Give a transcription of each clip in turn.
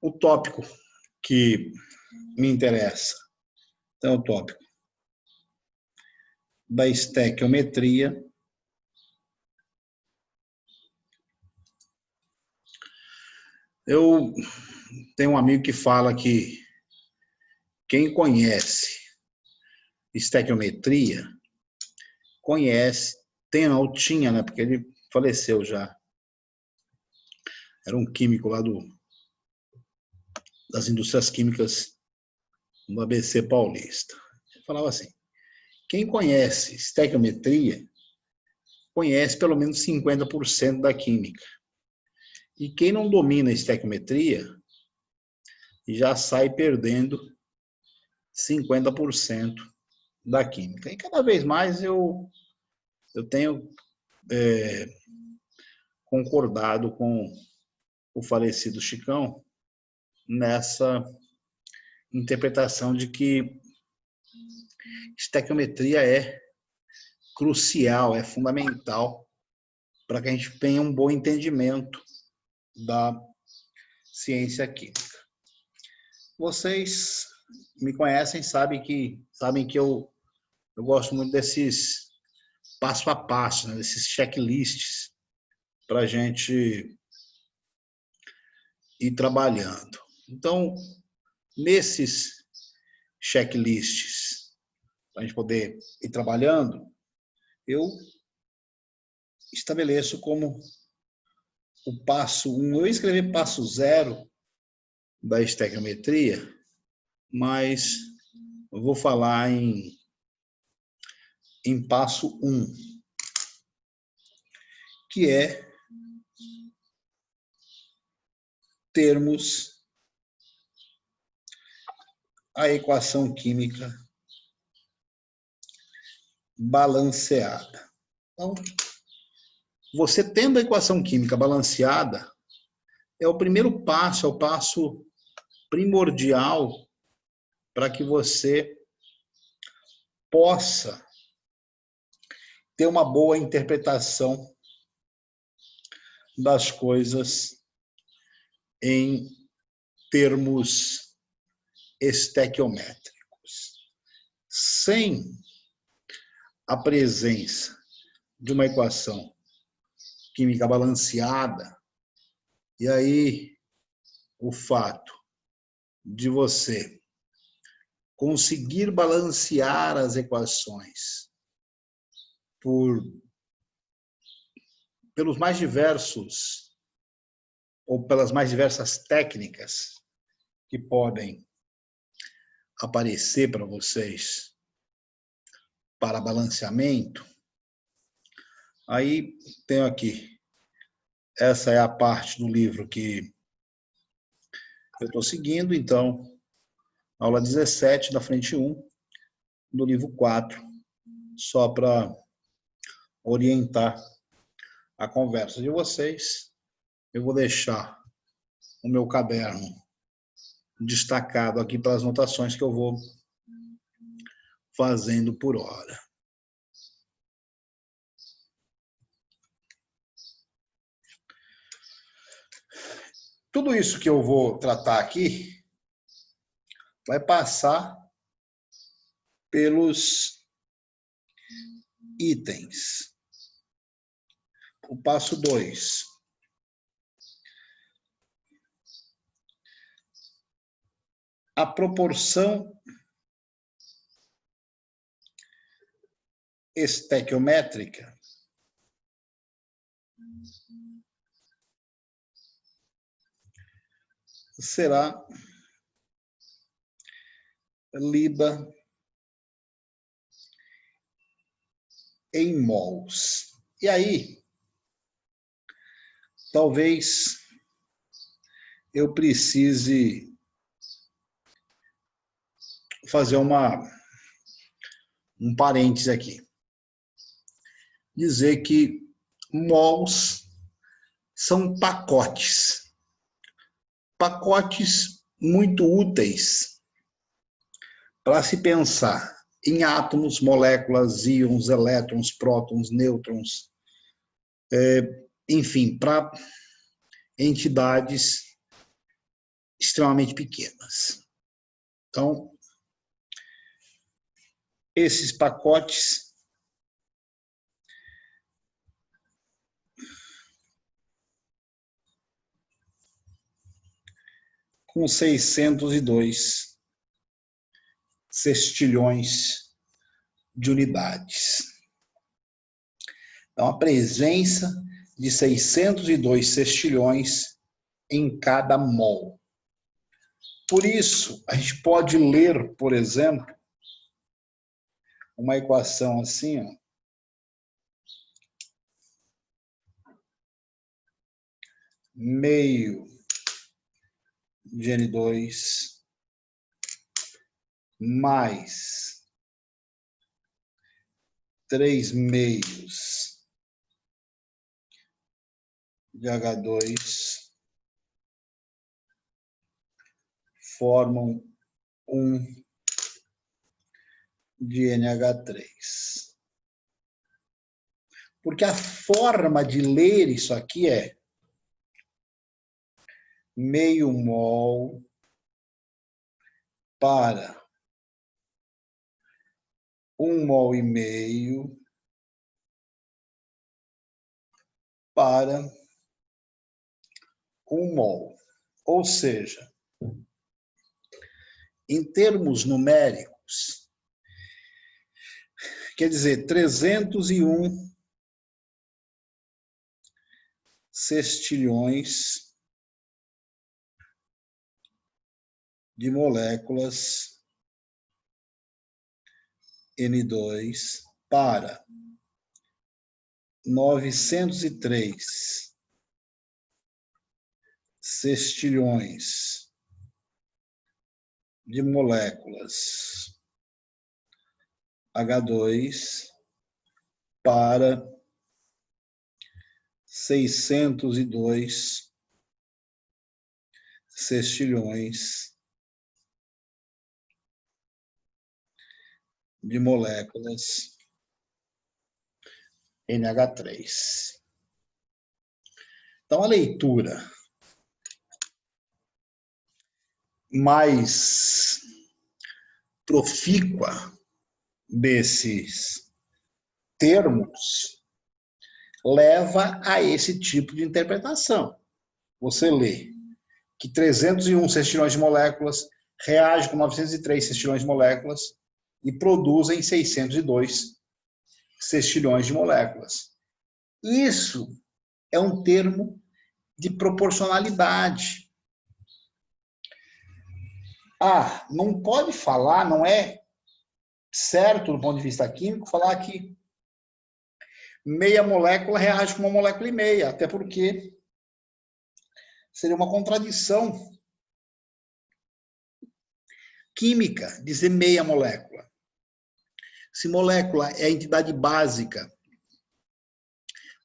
o tópico que me interessa. Então, o tópico da estequiometria. Eu tenho um amigo que fala que quem conhece estequiometria, conhece, tinha, né? Porque ele faleceu já. Era um químico lá das indústrias químicas no ABC Paulista. Ele falava assim, quem conhece estequiometria, conhece pelo menos 50% da química. E quem não domina a estequiometria, já sai perdendo 50% da química. E cada vez mais eu tenho concordado com o falecido Chicão nessa interpretação de que estequiometria é crucial, é fundamental para que a gente tenha um bom entendimento da ciência química. Vocês me conhecem, sabem que eu gosto muito desses passo a passo, né, desses checklists para a gente ir trabalhando. Então, nesses checklists, para a gente poder ir trabalhando, eu estabeleço como o passo 1. Eu escrevi passo 0 da estequiometria, mas eu vou falar em passo 1, que é termos a equação química balanceada. Então, você tendo a equação química balanceada, é o primeiro passo, é o passo primordial para que você possa ter uma boa interpretação das coisas em termos estequiométricos. Sem a presença de uma equação química balanceada, e aí o fato de você conseguir balancear as equações pelos mais diversos ou pelas mais diversas técnicas que podem aparecer para vocês para balanceamento, aí tenho aqui, essa é a parte do livro que eu estou seguindo, então, aula 17, da frente 1, do livro 4, só para orientar a conversa de vocês. Eu vou deixar o meu caderno destacado aqui para as anotações que eu vou fazendo por hora. Tudo isso que eu vou tratar aqui vai passar pelos itens. O passo 2. A proporção estequiométrica será lida em mols. E aí, talvez eu precise fazer um parêntese aqui. Dizer que mols são pacotes. Pacotes muito úteis para se pensar em átomos, moléculas, íons, elétrons, prótons, nêutrons, enfim, para entidades extremamente pequenas. Então, esses pacotes com 602 sextilhões de unidades. Então, a presença de 602 sextilhões em cada mol. Por isso, a gente pode ler, por exemplo, uma equação assim, ó. Meio de N2 mais 3 meios de H2 formam 1 de NH3. Porque a forma de ler isso aqui é meio mol para 1,5 mol para 1 mol. Ou seja, em termos numéricos, quer dizer, 301 sextilhões de moléculas N2 para 903 sextilhões de moléculas H2 para 602 sextilhões de moléculas NH3. Então, a leitura mais profícua desses termos leva a esse tipo de interpretação. Você lê que 301 sextilhões de moléculas reagem com 903 sextilhões de moléculas e produzem 602 sextilhões de moléculas. Isso é um termo de proporcionalidade. Não pode falar, não é certo do ponto de vista químico falar que meia molécula reage com uma molécula e meia, até porque seria uma contradição química dizer meia molécula. Se molécula é a entidade básica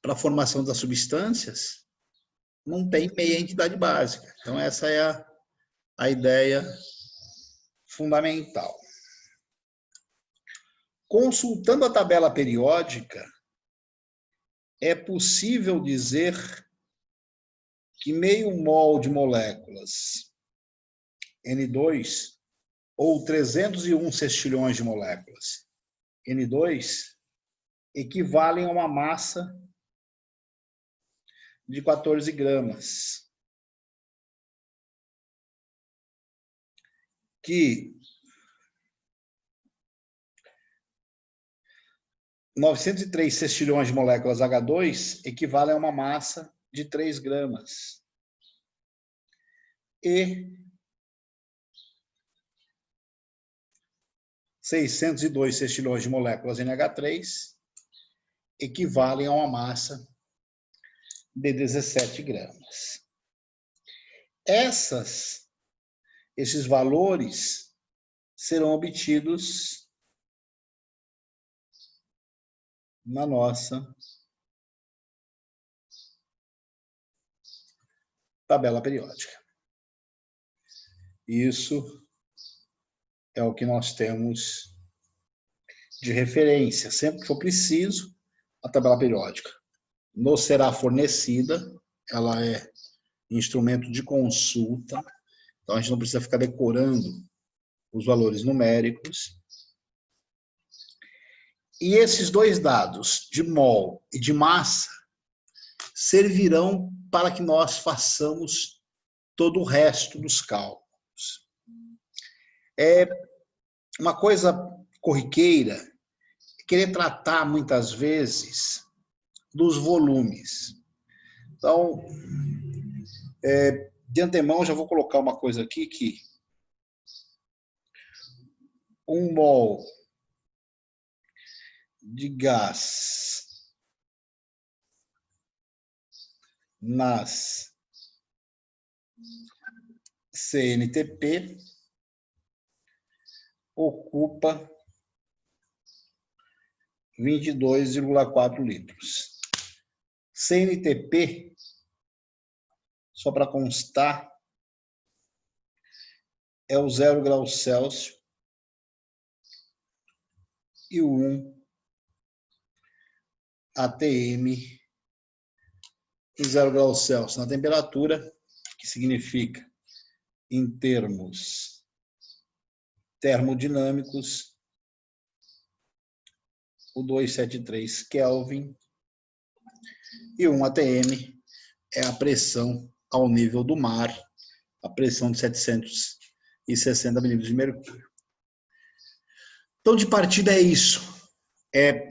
para a formação das substâncias, não tem meia entidade básica. Então, essa é a ideia fundamental. Consultando a tabela periódica, é possível dizer que meio mol de moléculas N2 ou 301 sextilhões de moléculas N2 equivalem a uma massa de 14 gramas, que 903 sextilhões de moléculas H2 equivalem a uma massa de 3 gramas. E 602 sextilhões de moléculas NH3 equivalem a uma massa de 17 gramas. Esses valores serão obtidos na nossa tabela periódica. Isso é o que nós temos de referência. Sempre que for preciso, a tabela periódica nos será fornecida, ela é instrumento de consulta, Então, a gente não precisa ficar decorando os valores numéricos. E esses dois dados, de mol e de massa, servirão para que nós façamos todo o resto dos cálculos. É uma coisa corriqueira querer tratar, muitas vezes, dos volumes. Então, de antemão, já vou colocar uma coisa aqui que 1 mol de gás nas CNTP ocupa 22,4 litros. CNTP, só para constar, é o 0 graus Celsius e o 1 atm em 0 graus Celsius na temperatura, que significa, em termos termodinâmicos, o 273 Kelvin, e 1 atm é a pressão ao nível do mar, a pressão de 760 milímetros de mercúrio. Então, de partida é isso, é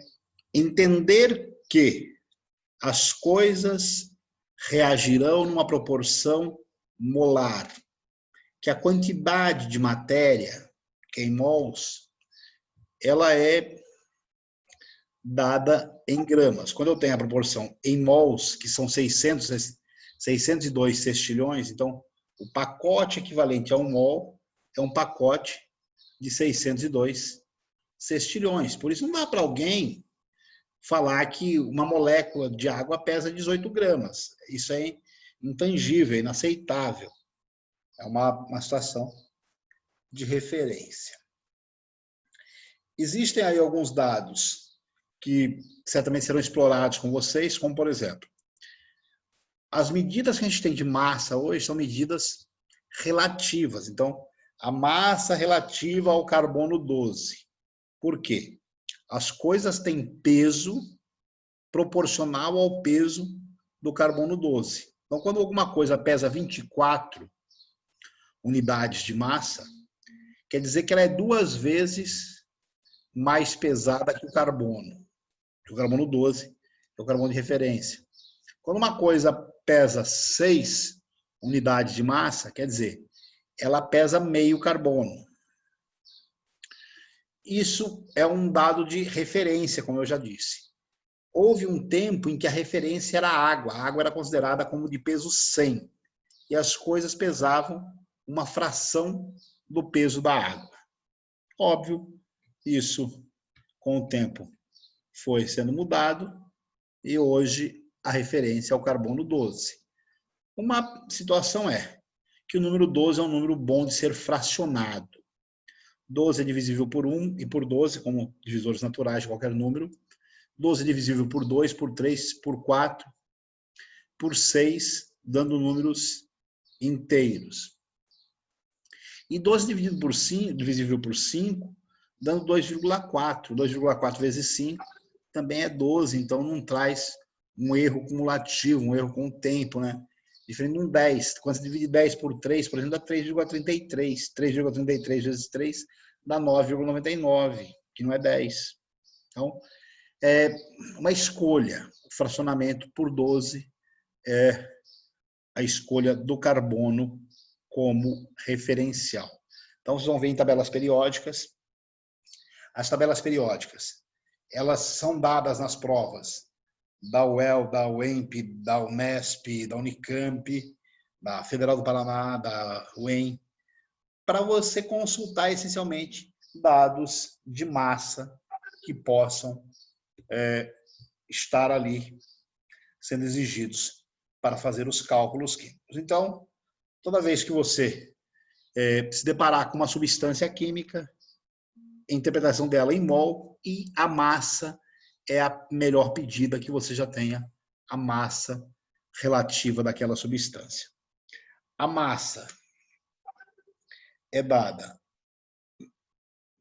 entender que as coisas reagirão numa proporção molar, que a quantidade de matéria, que é em mols, ela é dada em gramas. Quando eu tenho a proporção em mols, que são 602 sextilhões, então o pacote equivalente a 1 mol é um pacote de 602 sextilhões. Por isso não dá para alguém falar que uma molécula de água pesa 18 gramas. Isso é intangível, inaceitável. É uma situação de referência. Existem aí alguns dados que certamente serão explorados com vocês, como, por exemplo, as medidas que a gente tem de massa hoje são medidas relativas. Então, a massa relativa ao carbono 12. Por quê? As coisas têm peso proporcional ao peso do carbono 12. Então, quando alguma coisa pesa 24 unidades de massa, quer dizer que ela é 2 vezes mais pesada que o carbono. O carbono 12 é o carbono de referência. Quando uma coisa pesa 6 unidades de massa, quer dizer, ela pesa meio carbono. Isso é um dado de referência, como eu já disse. Houve um tempo em que a referência era a água. A água era considerada como de peso 100. E as coisas pesavam uma fração do peso da água. Óbvio, isso, com o tempo, foi sendo mudado e hoje a referência é o carbono 12. Uma situação é que o número 12 é um número bom de ser fracionado. 12 é divisível por 1 e por 12, como divisores naturais de qualquer número. 12 é divisível por 2, por 3, por 4, por 6, dando números inteiros. E 12 divisível por 5, dando 2,4. 2,4 vezes 5 também é 12, então não traz um erro cumulativo, um erro com o tempo, né? Diferente de um 10. Quando você divide 10 por 3, por exemplo, dá 3,33. 3,33 vezes 3 dá 9,99, que não é 10. Então, é uma escolha. O fracionamento por 12 é a escolha do carbono como referencial. Então, vocês vão ver em tabelas periódicas. As tabelas periódicas, elas são dadas nas provas da UEL, da UEMP, da Unesp, da Unicamp, da Federal do Paraná, da UEM, para você consultar essencialmente dados de massa que possam estar ali sendo exigidos para fazer os cálculos químicos. Então, toda vez que você se deparar com uma substância química, a interpretação dela em mol e a massa é a melhor pedida que você já tenha a massa relativa daquela substância. A massa é dada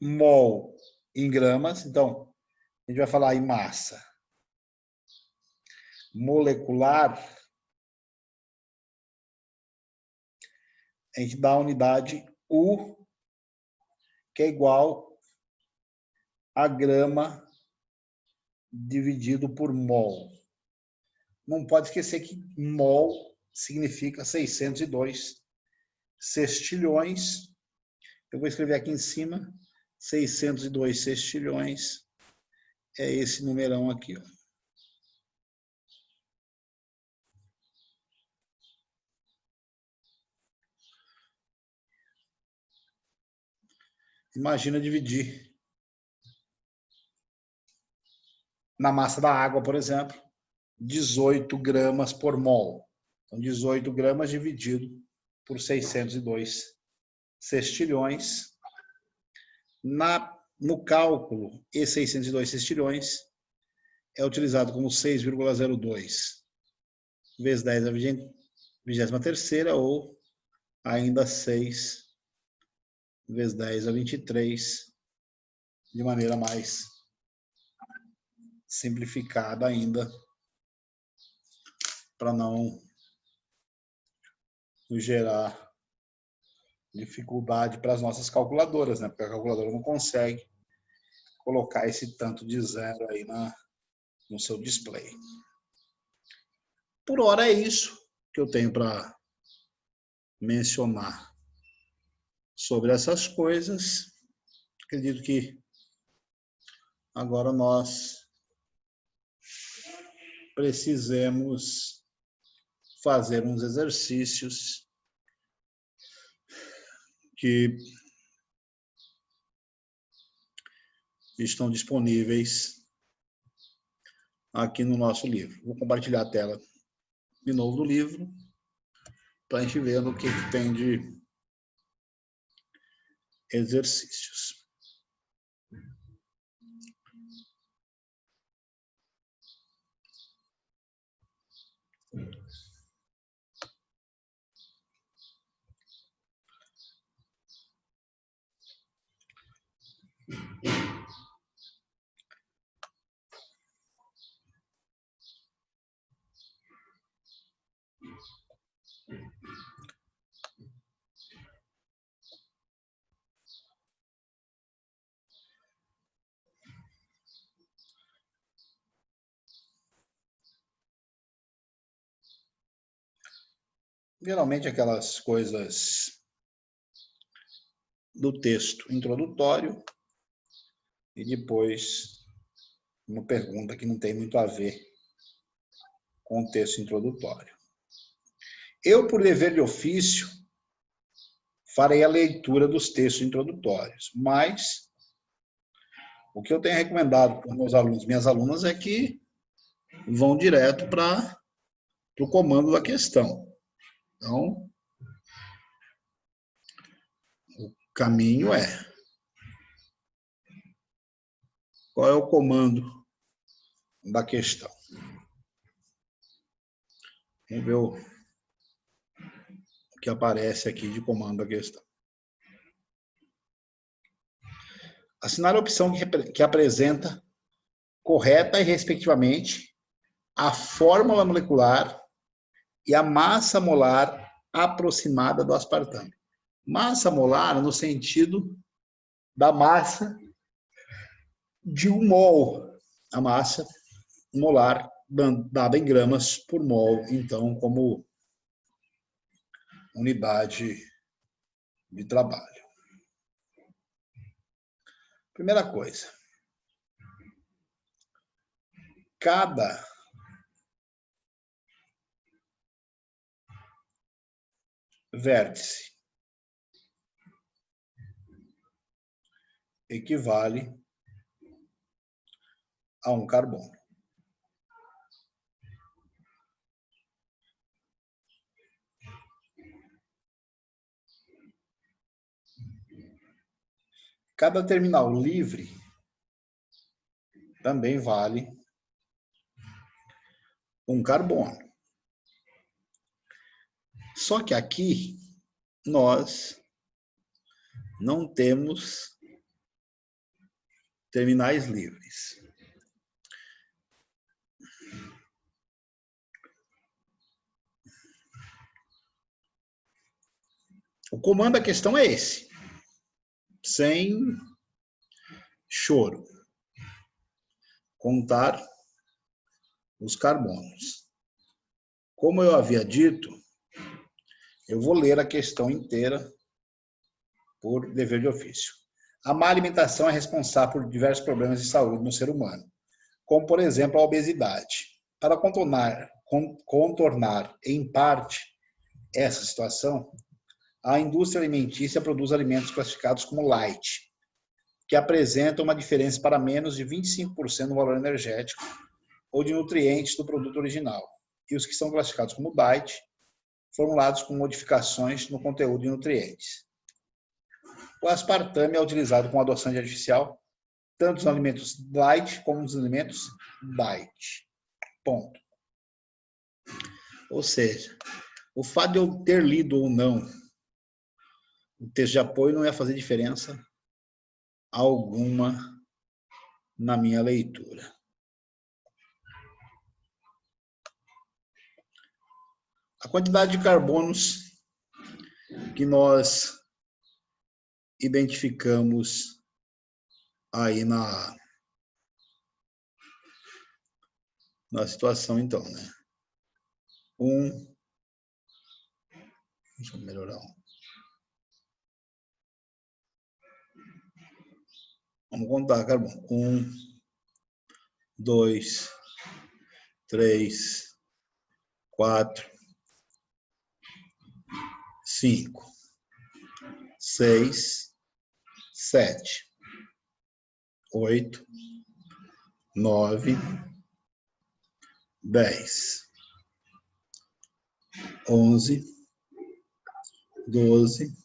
mol em gramas, então a gente vai falar em massa molecular, a gente dá a unidade U, que é igual a grama dividido por mol. Não pode esquecer que mol significa 602 sextilhões. Eu vou escrever aqui em cima, 602 sextilhões, é esse numerão aqui, ó. Imagina dividir na massa da água, por exemplo, 18 gramas por mol. Então, 18 gramas dividido por 602 sextilhões. No cálculo, esses 602 sextilhões é utilizado como 6,02 vezes 10 a 23ª, ou ainda 6 vezes 10 a 23, de maneira mais simplificada ainda, para não gerar dificuldade para as nossas calculadoras, né? Porque a calculadora não consegue colocar esse tanto de zero aí no seu display. Por hora é isso que eu tenho para mencionar sobre essas coisas. Acredito que agora nós precisemos fazer uns exercícios que estão disponíveis aqui no nosso livro. Vou compartilhar a tela de novo do livro para a gente ver o que tem de exercícios. Geralmente aquelas coisas do texto introdutório e depois uma pergunta que não tem muito a ver com o texto introdutório. Eu, por dever de ofício, farei a leitura dos textos introdutórios, mas o que eu tenho recomendado para os meus alunos, minhas alunas, é que vão direto para o comando da questão. Então, o caminho é: qual é o comando da questão? Vamos ver o que aparece aqui de comando da questão. Assinar a opção que apresenta correta e, respectivamente, a fórmula molecular e a massa molar aproximada do aspartame. Massa molar no sentido da massa de 1 mol. A massa molar dada em gramas por mol, então, como unidade de trabalho. Primeira coisa, cada vértice equivale a um carbono. Cada terminal livre também vale um carbono. Só que aqui nós não temos terminais livres. O comando da questão é esse. Sem choro. Contar os carbonos. Como eu havia dito, eu vou ler a questão inteira por dever de ofício. A má alimentação é responsável por diversos problemas de saúde no ser humano, como, por exemplo, a obesidade. Para contornar em parte essa situação, a indústria alimentícia produz alimentos classificados como light, que apresentam uma diferença para menos de 25% no valor energético ou de nutrientes do produto original, e os que são classificados como diet, formulados com modificações no conteúdo de nutrientes. O aspartame é utilizado como adoçante artificial, tanto nos alimentos light como nos alimentos diet. Ponto. Ou seja, o fato de eu ter lido ou não o texto de apoio não ia fazer diferença alguma na minha leitura. A quantidade de carbonos que nós identificamos aí na situação, então, né? Deixa eu melhorar. Vamos contar, carbono. 1, 2, 3, 4, 5, 6, 7, 8, 9, 10, 11, 12,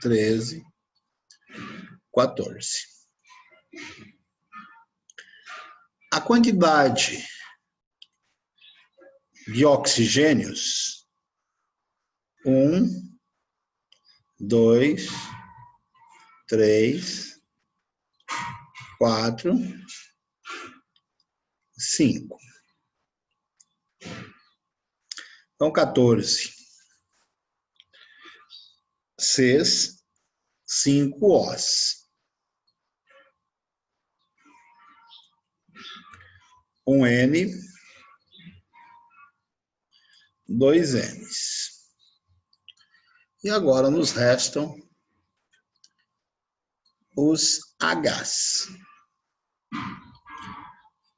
13, 14. A quantidade de oxigênios, 1, 2, 3, 4, 5. Então, 14 Cs, 5 Os. 1 N, 2 Ns. E agora nos restam os Hs.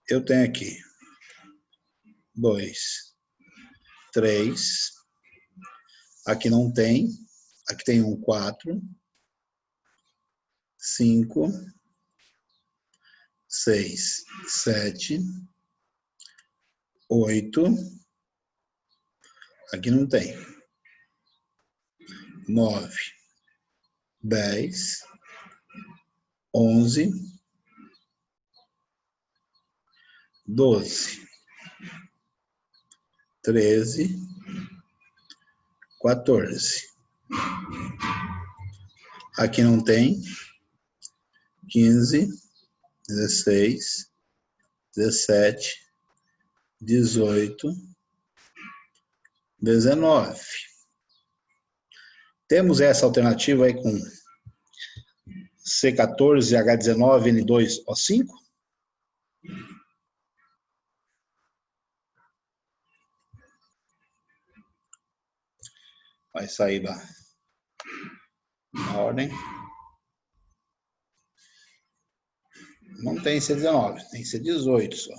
Eu tenho aqui 2, 3. Aqui não tem. Aqui tem 1, 4, 5, 6, 7, 8. Aqui não tem. 9, 10, 11, 12, 13, 14. Aqui não tem. 15, 16, 17, 18, 19. Temos essa alternativa aí com C14, H19, N2, O5? Vai sair da ordem. Não tem C19, tem C18 só.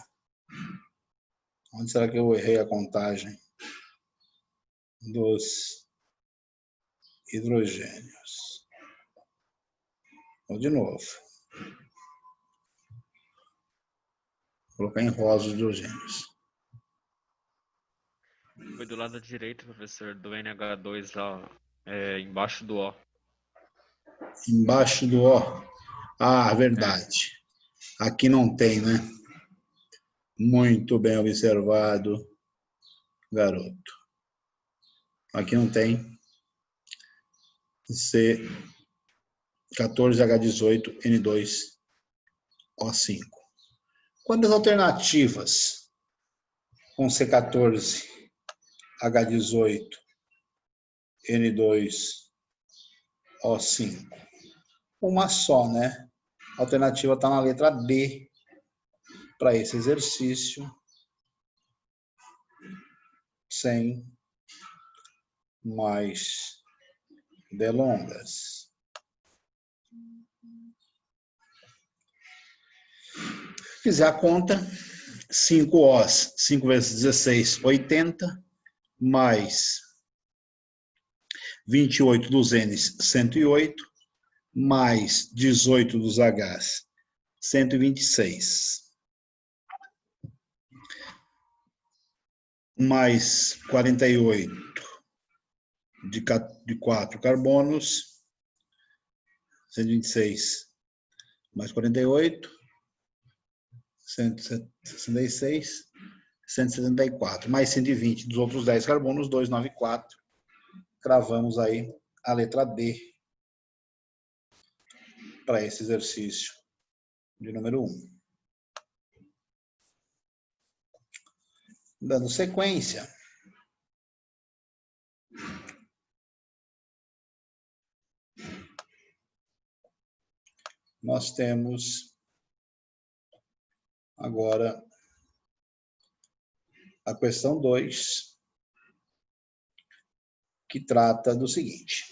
Onde será que eu errei a contagem dos hidrogênios? Vou de novo. Vou colocar em rosa os hidrogênios. Foi do lado direito, professor, do NH2 lá, embaixo do O. Embaixo do O. Ah, verdade. Aqui não tem, né? Muito bem observado, garoto. Aqui não tem 14H18N2O5. Quantas alternativas com C14H18N2O5? Uma só, né? A alternativa está na letra D para esse exercício, sem mais delongas. Fizer a conta, 5 Os, 5 vezes 16, 80, mais 28 dos Ns, 108, mais 18 dos Hs, 126. Mais 48 de 4 carbonos, 126 mais 48, 166, 174, mais 120 dos outros 10 carbonos, 294. Cravamos aí a letra D para esse exercício de número 1. Dando sequência, nós temos agora a questão 2, que trata do seguinte: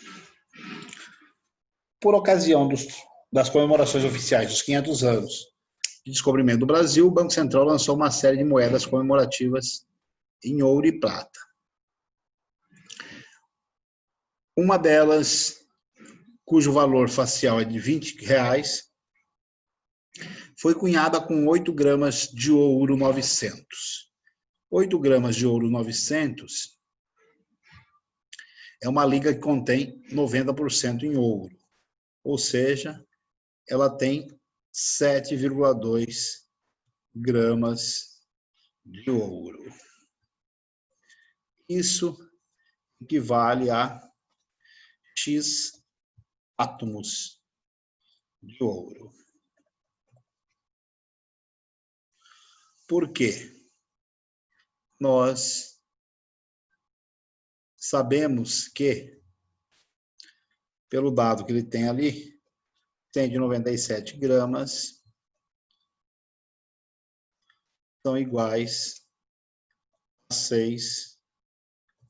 por ocasião das comemorações oficiais dos 500 anos de descobrimento do Brasil, o Banco Central lançou uma série de moedas comemorativas em ouro e prata. Uma delas, cujo valor facial é de R$20, foi cunhada com 8 gramas de ouro 900. 8 gramas de ouro 900 é uma liga que contém 90% em ouro, ou seja, ela tem 7,2 gramas de ouro. Isso equivale a X átomos de ouro. Por quê? Nós sabemos que, pelo dado que ele tem ali, tem de 97 gramas, são iguais a 6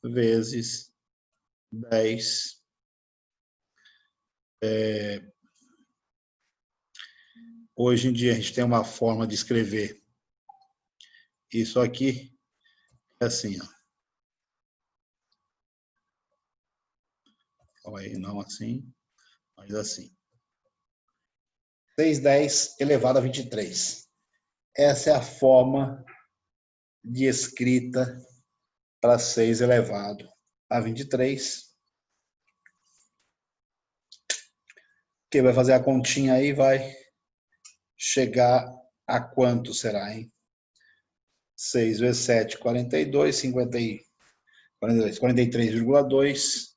vezes 10 hoje em dia a gente tem uma forma de escrever isso aqui, é assim, ó. Aí, não assim, mas assim. 610 elevado a 23. Essa é a forma de escrita para 6 elevado a 23. Quem vai fazer a continha aí vai chegar a quanto será, hein? 6 vezes 7, 42, 43,2,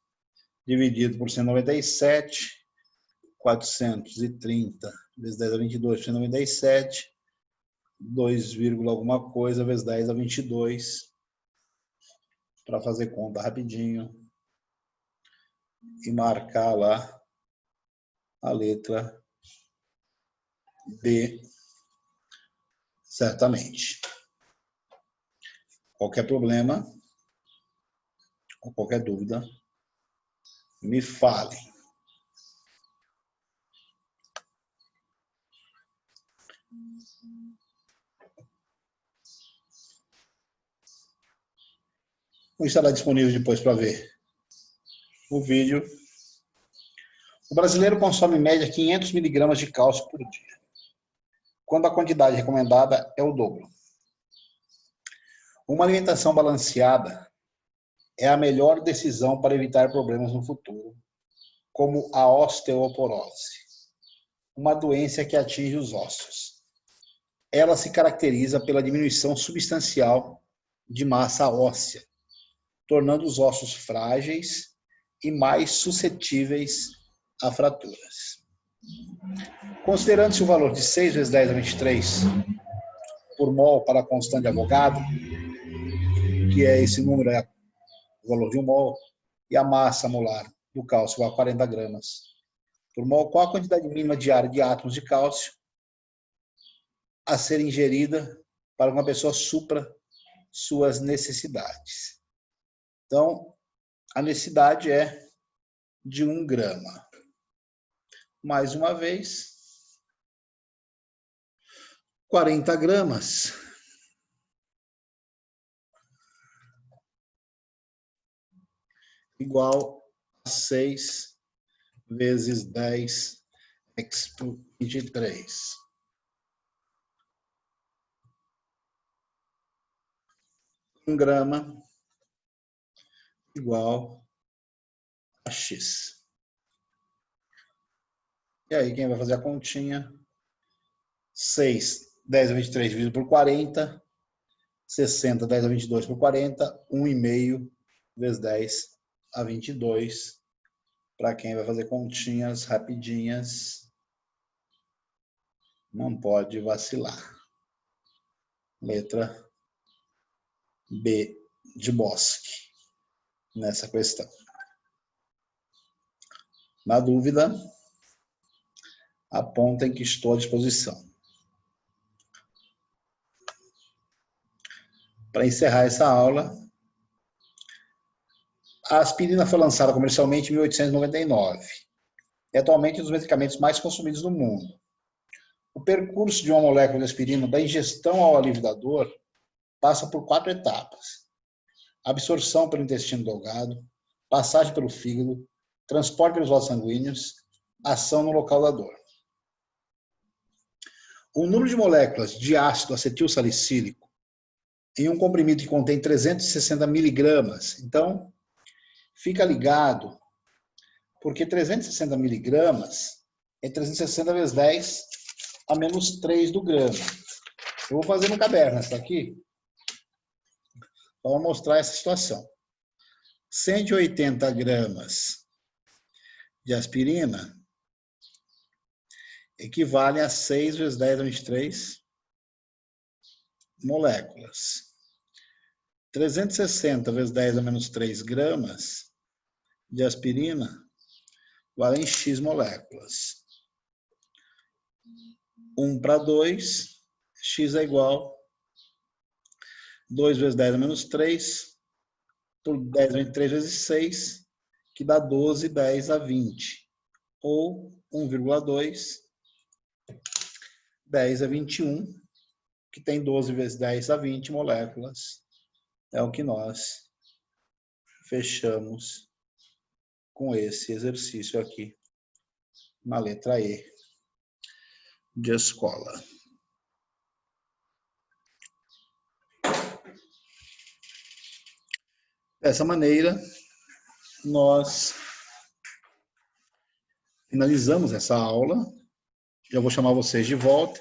dividido por 197, 430 vezes 10 a 22, 197, 2, alguma coisa vezes 10 a 22, para fazer conta rapidinho e marcar lá a letra D, certamente. Qualquer problema ou qualquer dúvida, me falem. Vou estar disponível depois para ver o vídeo. O brasileiro consome em média 500 miligramas de cálcio por dia, quando a quantidade recomendada é o dobro. Uma alimentação balanceada é a melhor decisão para evitar problemas no futuro, como a osteoporose, uma doença que atinge os ossos. Ela se caracteriza pela diminuição substancial de massa óssea, tornando os ossos frágeis e mais suscetíveis a fraturas. Considerando-se o valor de 6 vezes 10 a 23 por mol para a constante de Avogadro, que é esse número, é o valor de 1 mol, e a massa molar do cálcio igual a 40 gramas por mol, qual a quantidade mínima diária de átomos de cálcio a ser ingerida para que uma pessoa supra suas necessidades? Então, a necessidade é de 1 grama. Mais uma vez, 40 gramas igual a 6 vezes 10 expo 23. 1 grama igual a X. E aí, quem vai fazer a continha? 6, 10 a 23 dividido por 40, 60, 10 a 22 por 40, 1,5 vezes 10 a 22. Para quem vai fazer continhas rapidinhas, não pode vacilar. Letra B de Bosque nessa questão. Na dúvida, apontem que estou à disposição. Para encerrar essa aula, a aspirina foi lançada comercialmente em 1899. É atualmente um dos medicamentos mais consumidos no mundo. O percurso de uma molécula de aspirina da ingestão ao alívio da dor passa por 4 etapas: absorção pelo intestino delgado, passagem pelo fígado, transporte pelos vasos sanguíneos, ação no local da dor. O número de moléculas de ácido acetil salicílico em um comprimido que contém 360 miligramas. Então, fica ligado, porque 360 miligramas é 360 vezes 10 a menos 3 do grama. Eu vou fazer no caderno essa aqui, para mostrar essa situação. 180 gramas de aspirina equivalem a 6 vezes 10 a 23 moléculas. 360 vezes 10 a menos 3 gramas de aspirina valem X moléculas. 1 para 2, X é igual 2 vezes 10 a menos 3 por 10 a 23 vezes 6, que dá 12, 10 a 20. Ou 1,2, 10 a 21, que tem 12 vezes 10 a 20 moléculas. É o que nós fechamos com esse exercício aqui, na letra E de escola. Dessa maneira, nós finalizamos essa aula. Já vou chamar vocês de volta,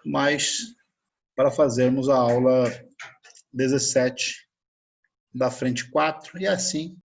mas para fazermos a aula 17 da frente 4, e assim